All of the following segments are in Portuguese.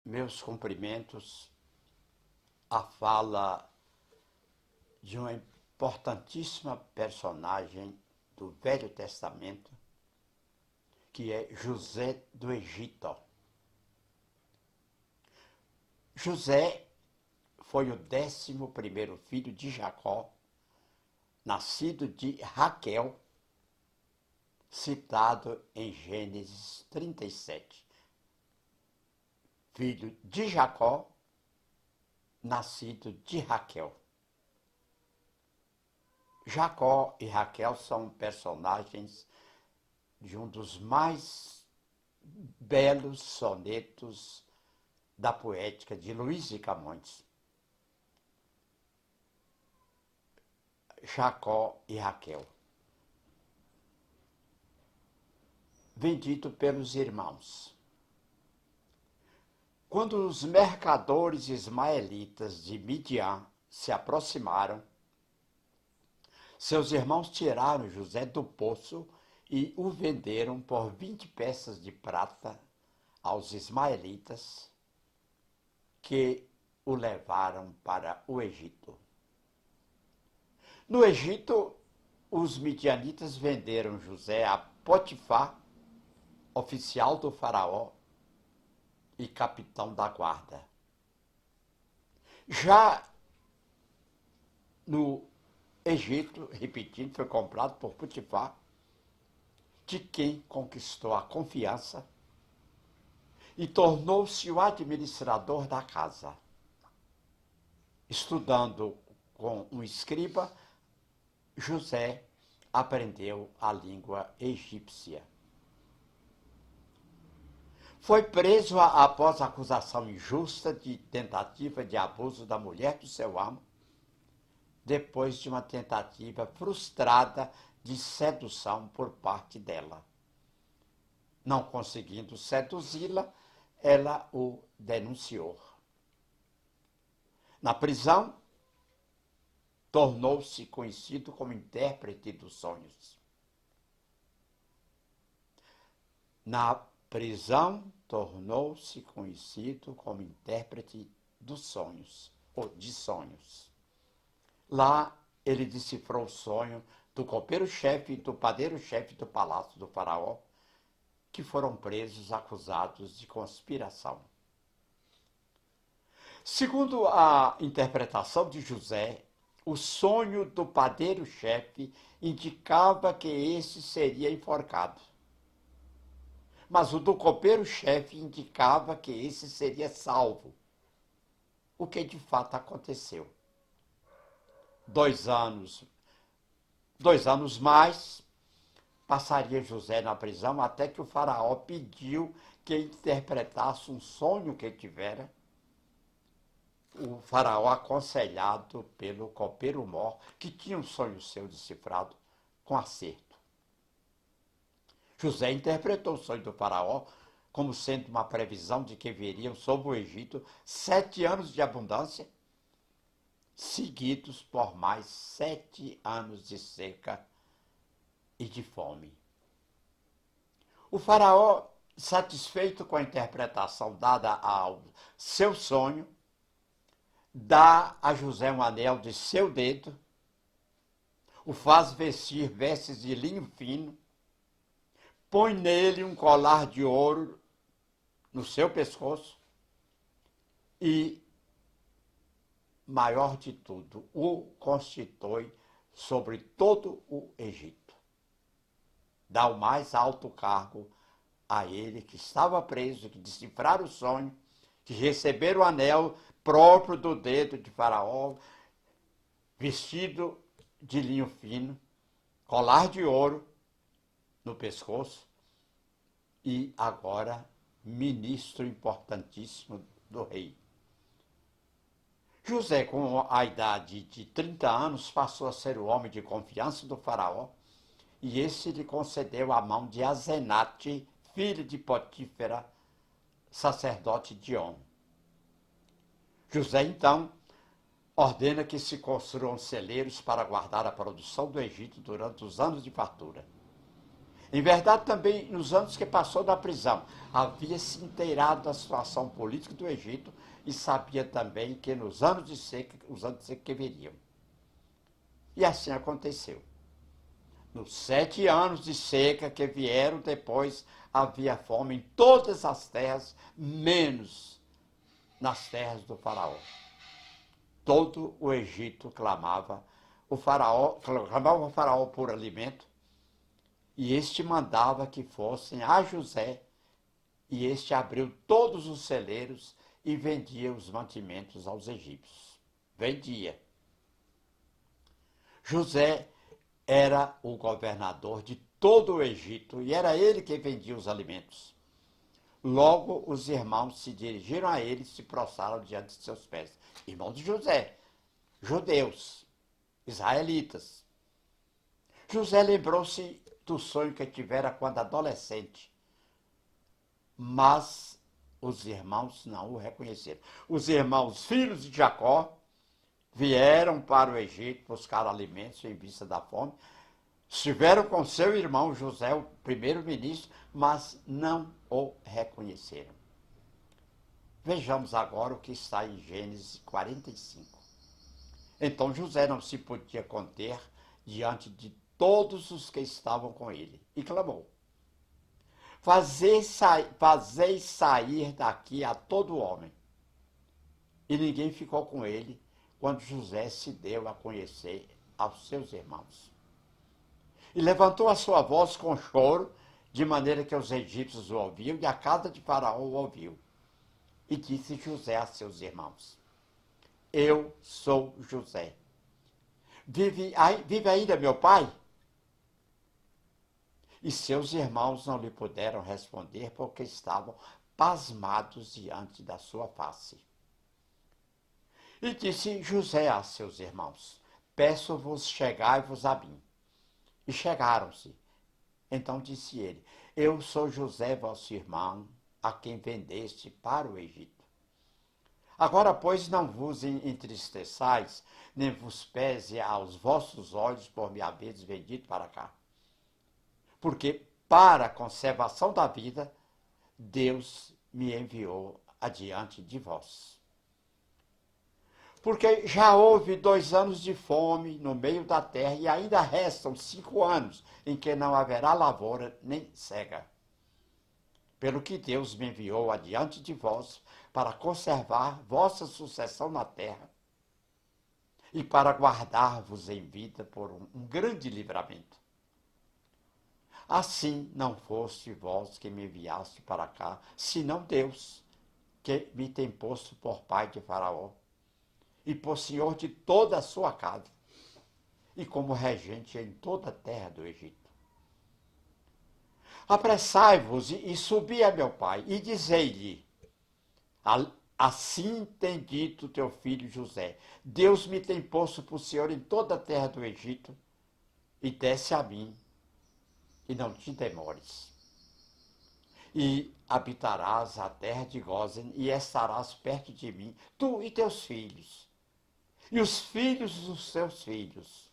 meus cumprimentos à fala de uma importantíssima personagem do Velho Testamento, que é José do Egito. José foi o 11º filho de Jacó, nascido de Raquel, citado em Gênesis 37. Filho de Jacó, nascido de Raquel. Jacó e Raquel são personagens de um dos mais belos sonetos da poética de Luís de Camões. Jacó e Raquel. Vendido pelos irmãos. Quando os mercadores ismaelitas de Midian se aproximaram, seus irmãos tiraram José do poço e o venderam por 20 peças de prata aos ismaelitas, que o levaram para o Egito. No Egito, os midianitas venderam José a Potifar, oficial do faraó e capitão da guarda. Já no Egito, repetindo, foi comprado por Potifar, de quem conquistou a confiança e tornou-se o administrador da casa. Estudando com um escriba, José aprendeu a língua egípcia. Foi preso após acusação injusta de tentativa de abuso da mulher do seu amo, depois de uma tentativa frustrada de sedução por parte dela. Não conseguindo seduzi-la, ela o denunciou. Na prisão, tornou-se conhecido como intérprete dos sonhos. Na prisão, tornou-se conhecido como intérprete dos sonhos, ou de sonhos. Lá, ele decifrou o sonho do copeiro-chefe e do padeiro-chefe do palácio do faraó, que foram presos acusados de conspiração. Segundo a interpretação de José, o sonho do padeiro-chefe indicava que esse seria enforcado. Mas o do copeiro-chefe indicava que esse seria salvo, o que de fato aconteceu. 2 anos mais, passaria José na prisão até que o faraó pediu que interpretasse um sonho que tivera. O faraó, aconselhado pelo copeiro-mor, que tinha um sonho seu decifrado com acerto. José interpretou o sonho do faraó como sendo uma previsão de que viriam sobre o Egito 7 anos de abundância, seguidos por mais 7 anos de seca e de fome. O faraó, satisfeito com a interpretação dada ao seu sonho, dá a José um anel de seu dedo, o faz vestir vestes de linho fino, põe nele um colar de ouro no seu pescoço e, maior de tudo, o constitui sobre todo o Egito. Dá o mais alto cargo a ele, que estava preso, que decifrar o sonho, que receber o anel próprio do dedo de Faraó, vestido de linho fino, colar de ouro no pescoço e agora ministro importantíssimo do rei. José, com a idade de 30 anos, passou a ser o homem de confiança do faraó e esse lhe concedeu a mão de Azenate, filho de Potífera, sacerdote de On. José, então, ordena que se construam celeiros para guardar a produção do Egito durante os anos de fartura. Em verdade, também nos anos que passou na prisão, havia se inteirado da situação política do Egito e sabia também que nos anos de seca, os anos de seca que viriam. E assim aconteceu. Nos 7 anos de seca que vieram depois, havia fome em todas as terras, menos nas terras do faraó. Todo o Egito clamava o faraó por alimento, e este mandava que fossem a José, e este abriu todos os celeiros e vendia os mantimentos aos egípcios. Vendia. José era o governador de todo o Egito e era ele que vendia os alimentos. Logo, os irmãos se dirigiram a ele e se prostraram diante de seus pés. Irmãos de José, judeus, israelitas. José lembrou-se do sonho que tivera quando adolescente, mas os irmãos não o reconheceram. Os irmãos, filhos de Jacó, vieram para o Egito buscar alimentos em vista da fome. Estiveram com seu irmão José, o primeiro-ministro, mas não o reconheceram. Vejamos agora o que está em Gênesis 45. Então José não se podia conter diante de todos os que estavam com ele, e clamou: Fazeis sair daqui a todo homem. E ninguém ficou com ele quando José se deu a conhecer aos seus irmãos. E levantou a sua voz com choro, de maneira que os egípcios o ouviam e a casa de Faraó o ouviu. E disse José a seus irmãos: Eu sou José. Vive ainda meu pai? E seus irmãos não lhe puderam responder porque estavam pasmados diante da sua face. E disse José a seus irmãos: Peço-vos, chegai-vos a mim. E chegaram-se. Então disse ele: Eu sou José, vosso irmão, a quem vendeste para o Egito. Agora, pois, não vos entristeçais, nem vos pese aos vossos olhos por me haveres vendido para cá. Porque para a conservação da vida, Deus me enviou adiante de vós. Porque já houve 2 anos de fome no meio da terra e ainda restam 5 anos em que não haverá lavoura nem cega. Pelo que Deus me enviou adiante de vós para conservar vossa sucessão na terra e para guardar-vos em vida por um grande livramento. Assim não foste vós que me enviaste para cá, senão Deus, que me tem posto por pai de Faraó e por senhor de toda a sua casa, e como regente em toda a terra do Egito. Apressai-vos e subi a meu pai, e dizei-lhe: Assim tem dito teu filho José: Deus me tem posto por senhor em toda a terra do Egito, e desce a mim, e não te demores. E habitarás a terra de Gósen, e estarás perto de mim, tu e teus filhos, e os filhos dos teus filhos,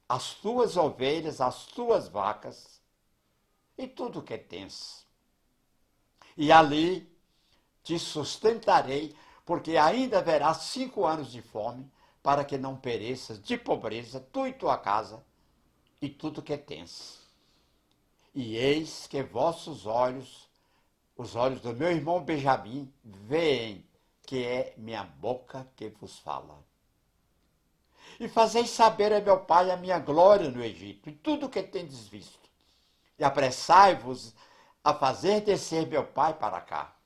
as tuas ovelhas, as tuas vacas, e tudo o que tens. E ali te sustentarei, porque ainda haverá 5 anos de fome, para que não pereças de pobreza, tu e tua casa, e tudo que tens. E eis que vossos olhos, os olhos do meu irmão Benjamim, veem que é minha boca que vos fala. E fazeis saber a meu pai a minha glória no Egito, e tudo o que tendes visto. E apressai-vos a fazer descer meu pai para cá.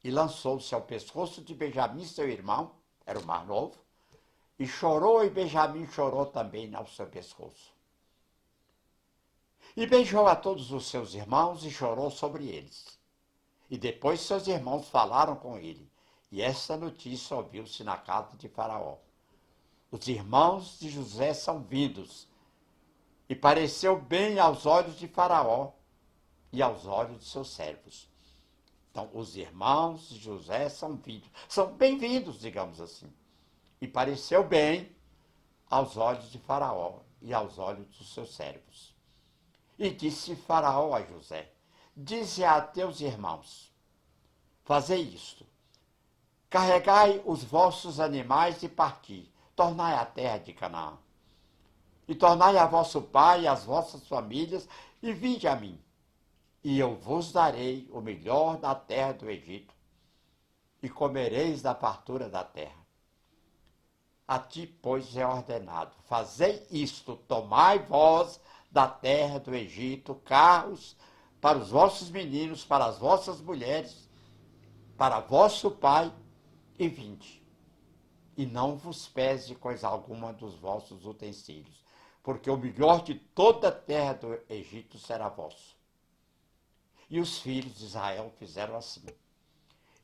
E lançou-se ao pescoço de Benjamim, seu irmão, era o mais novo, e chorou, e Benjamim chorou também ao seu pescoço. E beijou a todos os seus irmãos e chorou sobre eles. E depois seus irmãos falaram com ele, e esta notícia ouviu-se na casa de Faraó. Os irmãos de José são vindos, e pareceu bem aos olhos de Faraó e aos olhos de seus servos. Então, os irmãos de José são vindos, são bem-vindos, digamos assim. E pareceu bem aos olhos de Faraó e aos olhos dos seus servos. E disse Faraó a José: dize a teus irmãos, fazei isto, carregai os vossos animais e parti, tornai a terra de Canaã. E tornai a vosso pai e as vossas famílias, e vinde a mim, e eu vos darei o melhor da terra do Egito, e comereis da fartura da terra. A ti, pois, é ordenado, fazei isto, tomai vós da terra do Egito carros para os vossos meninos, para as vossas mulheres, para vosso pai, e vinde. E não vos pese coisa alguma dos vossos utensílios, porque o melhor de toda a terra do Egito será vosso. E os filhos de Israel fizeram assim.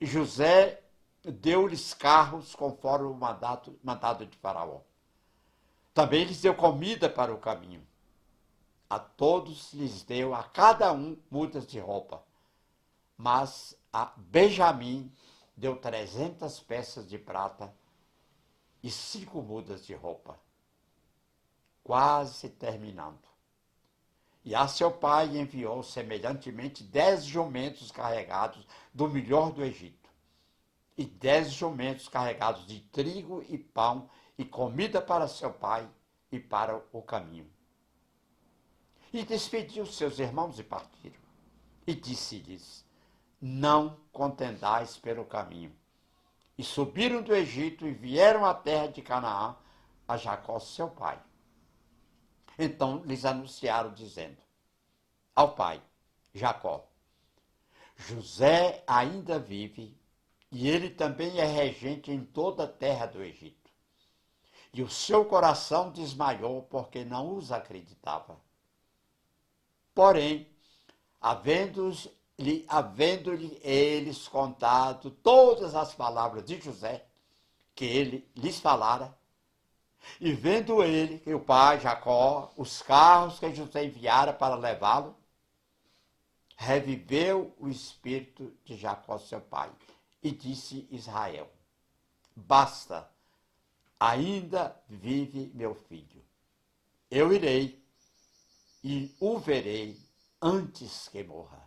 E José deu-lhes carros conforme o mandado de Faraó. Também lhes deu comida para o caminho. A todos lhes deu, a cada um, mudas de roupa. Mas a Benjamim deu 300 peças de prata e 5 mudas de roupa. Quase terminando. E a seu pai enviou semelhantemente 10 jumentos carregados do melhor do Egito, e 10 jumentos carregados de trigo e pão, e comida para seu pai e para o caminho. E despediu seus irmãos e partiram. E disse-lhes: não contendais pelo caminho. E subiram do Egito e vieram à terra de Canaã, a Jacó seu pai. Então lhes anunciaram, dizendo ao pai, Jacó: José ainda vive, e ele também é regente em toda a terra do Egito. E o seu coração desmaiou, porque não os acreditava. Porém, havendo-lhe eles contado todas as palavras de José, que ele lhes falara, e vendo ele, que o pai Jacó, os carros que José enviara para levá-lo, reviveu o espírito de Jacó, seu pai, e disse Israel: basta, ainda vive meu filho. Eu irei e o verei antes que morra.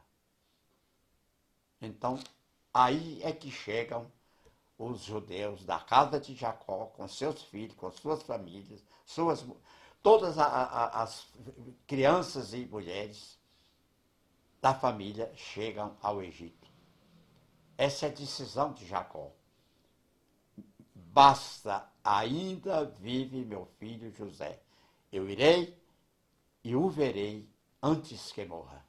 Então, aí é que chegam os judeus da casa de Jacó, com seus filhos, com suas famílias, todas as crianças e mulheres da família chegam ao Egito. Essa é a decisão de Jacó. Basta, ainda vive meu filho José. Eu irei e o verei antes que morra.